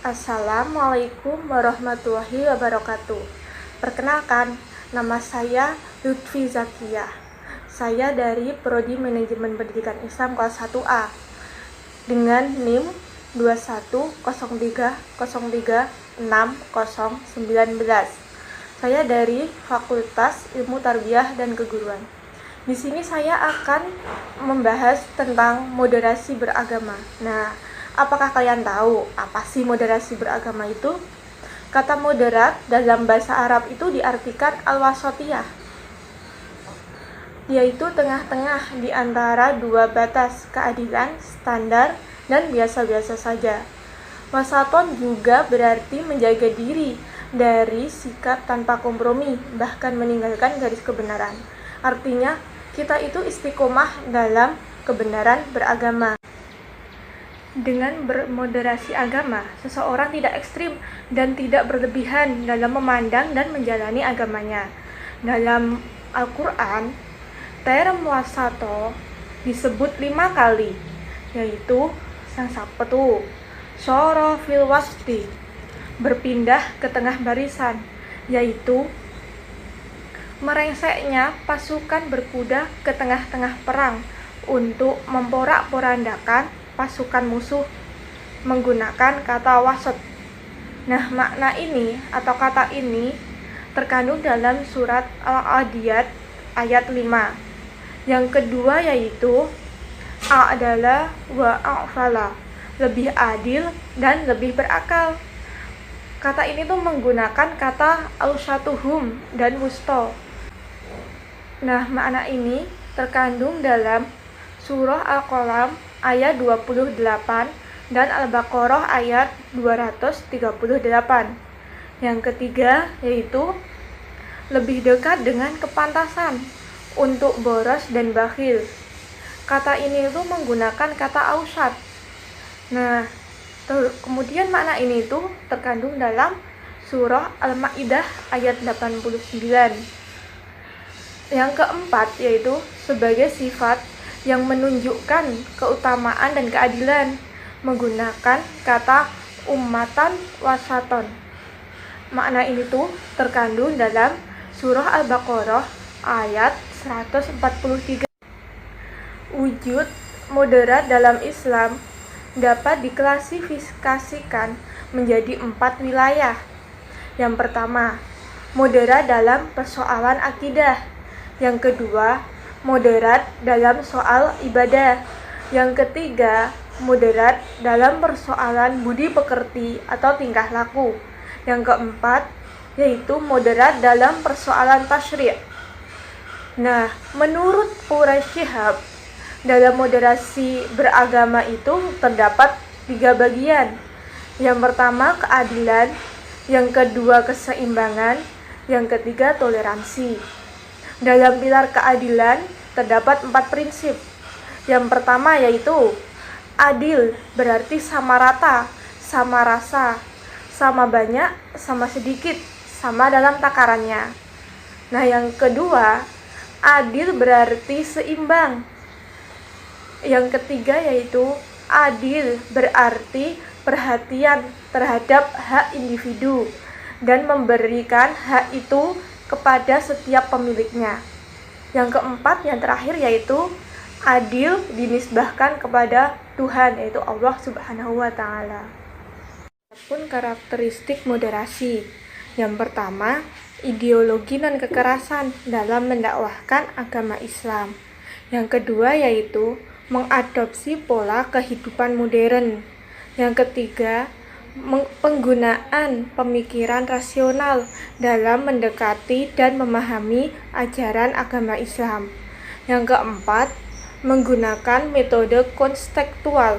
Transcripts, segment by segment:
Assalamualaikum warahmatullahi wabarakatuh. Perkenalkan, nama saya Lutfi Zakiyah. Saya dari Prodi Manajemen Pendidikan Islam kelas 1A dengan NIM 2103036019. Saya dari Fakultas Ilmu Tarbiyah dan Keguruan. Di sini saya akan membahas tentang moderasi beragama. Nah, apakah kalian tahu apa sih moderasi beragama itu? Kata moderat dalam bahasa Arab itu diartikan al-wasatiyah, yaitu tengah-tengah di antara dua batas keadilan, standar, dan biasa-biasa saja. Wasaton juga berarti menjaga diri dari sikap tanpa kompromi, bahkan meninggalkan garis kebenaran. Artinya, kita itu istiqomah dalam kebenaran beragama. Dengan bermoderasi agama, seseorang tidak ekstrim dan tidak berlebihan dalam memandang dan menjalani agamanya. Dalam Al-Quran, term wasato disebut 5 kali, yaitu yang satu, syara fil wasti, berpindah ke tengah barisan, yaitu merengseknya pasukan berkuda ke tengah-tengah perang untuk memporak-porandakan pasukan musuh menggunakan kata wasat. Nah, makna ini atau kata ini terkandung dalam surat Al-Adiyat ayat 5. Yang kedua yaitu a'dala wa a'fala, lebih adil dan lebih berakal. Kata ini tuh menggunakan kata ausatuhum dan wusto. Nah, makna ini terkandung dalam surah Al-Qalam ayat 28 dan Al-Baqarah ayat 238. Yang ketiga yaitu lebih dekat dengan kepantasan untuk boros dan bakhil. Kata ini itu menggunakan kata ausat. Nah, kemudian makna ini itu terkandung dalam surah Al-Maidah ayat 89. Yang keempat yaitu sebagai sifat yang menunjukkan keutamaan dan keadilan, menggunakan kata ummatan wasaton. Makna ini tuh terkandung dalam surah Al-Baqarah ayat 143. Wujud moderat dalam Islam dapat diklasifikasikan menjadi 4 wilayah. Yang pertama, moderat dalam persoalan akidah. Yang kedua, moderat dalam soal ibadah. Yang ketiga, moderat dalam persoalan budi pekerti atau tingkah laku. Yang keempat, yaitu moderat dalam persoalan tasyri'. Nah, menurut Quraisy Shihab, dalam moderasi beragama itu terdapat 3 bagian. Yang pertama, keadilan. Yang kedua, keseimbangan. Yang ketiga, toleransi. Dalam pilar keadilan terdapat 4 prinsip. Yang pertama yaitu adil, berarti sama rata, sama rasa, sama banyak, sama sedikit, sama dalam takarannya. Nah, yang kedua, adil berarti seimbang. Yang ketiga yaitu adil berarti perhatian terhadap hak individu dan memberikan hak itu kepada setiap pemiliknya. Yang keempat, yang terakhir yaitu adil dinisbahkan kepada Tuhan, yaitu Allah Subhanahu wa Ta'ala. Adapun karakteristik moderasi. Yang pertama, ideologi non kekerasan dalam mendakwahkan agama Islam. Yang kedua yaitu mengadopsi pola kehidupan modern. Yang ketiga, penggunaan pemikiran rasional dalam mendekati dan memahami ajaran agama Islam. Yang keempat, menggunakan metode konstekstual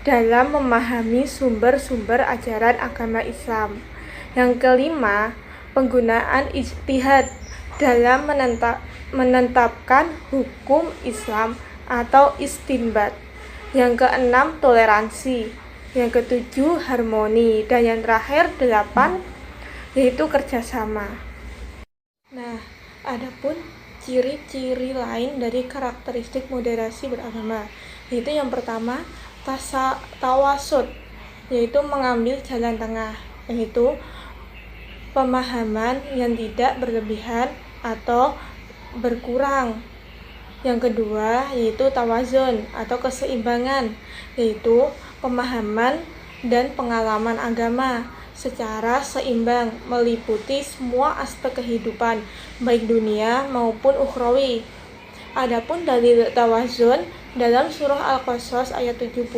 dalam memahami sumber-sumber ajaran agama Islam. Yang kelima, penggunaan ijtihad dalam menetapkan hukum Islam atau istinbat. Yang keenam, toleransi. Yang ketujuh, harmoni. Dan yang terakhir, 8, yaitu kerjasama. Nah, adapun ciri-ciri lain dari karakteristik moderasi beragama, yaitu yang pertama, tawasud, yaitu mengambil jalan tengah, yaitu pemahaman yang tidak berlebihan atau berkurang. Yang kedua yaitu tawazun atau keseimbangan, yaitu pemahaman dan pengalaman agama secara seimbang meliputi semua aspek kehidupan baik dunia maupun ukhrawi. Adapun dalil tawazun dalam surah Al-Qasas ayat 77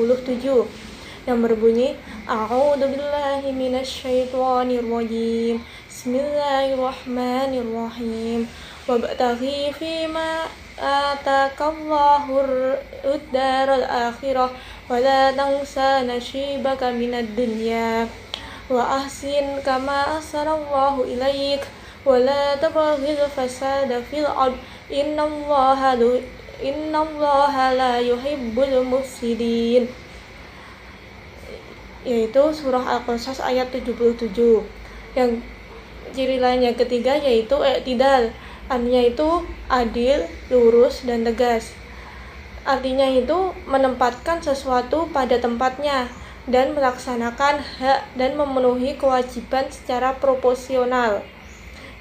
yang berbunyi A'udzubillahi minasyaitonirrajim Bismillahirrahmanirrahim wabtaghi fima ataqallahur daral akhirah wa la tansa nasibaka minad dunya wa ahsin kama ahsanallahu ilaik wa la tabghil fasada fil ard innallaha la yuhibbul mufsidin, yaitu surah Al-Qasas ayat 77. Yang ciri lain yang ketiga yaitu i'tidal, artinya itu adil, lurus, dan tegas. Artinya itu menempatkan sesuatu pada tempatnya dan melaksanakan hak dan memenuhi kewajiban secara proporsional.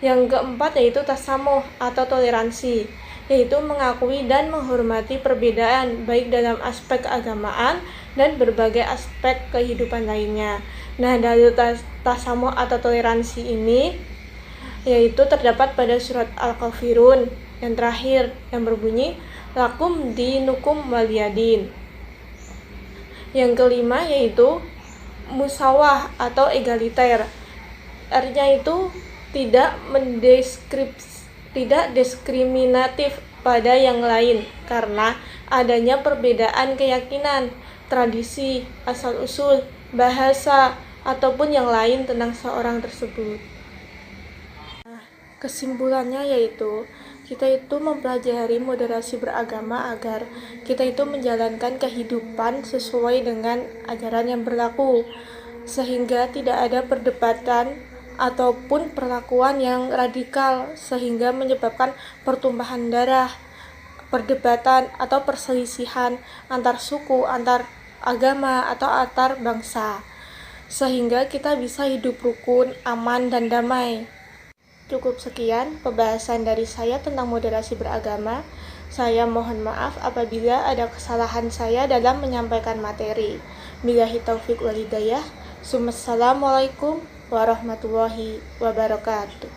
Yang keempat yaitu tasamuh atau toleransi, yaitu mengakui dan menghormati perbedaan baik dalam aspek keagamaan dan berbagai aspek kehidupan lainnya. Nah, dalil tasamuh atau toleransi ini yaitu terdapat pada surat Al-Kafirun yang terakhir yang berbunyi lakum dinukum waliyadin. Yang kelima yaitu musawah atau egaliter, artinya itu tidak diskriminatif pada yang lain karena adanya perbedaan keyakinan, tradisi, asal-usul, bahasa, ataupun yang lain tentang seorang tersebut. Kesimpulannya yaitu kita itu mempelajari moderasi beragama agar kita itu menjalankan kehidupan sesuai dengan ajaran yang berlaku, sehingga tidak ada perdebatan ataupun perlakuan yang radikal sehingga menyebabkan pertumpahan darah, perdebatan atau perselisihan antar suku, antar agama atau antar bangsa, sehingga kita bisa hidup rukun, aman, dan damai. Cukup sekian pembahasan dari saya tentang moderasi beragama. Saya mohon maaf apabila ada kesalahan saya dalam menyampaikan materi. Billahi taufiq wal hidayah. Assalamualaikum warahmatullahi wabarakatuh.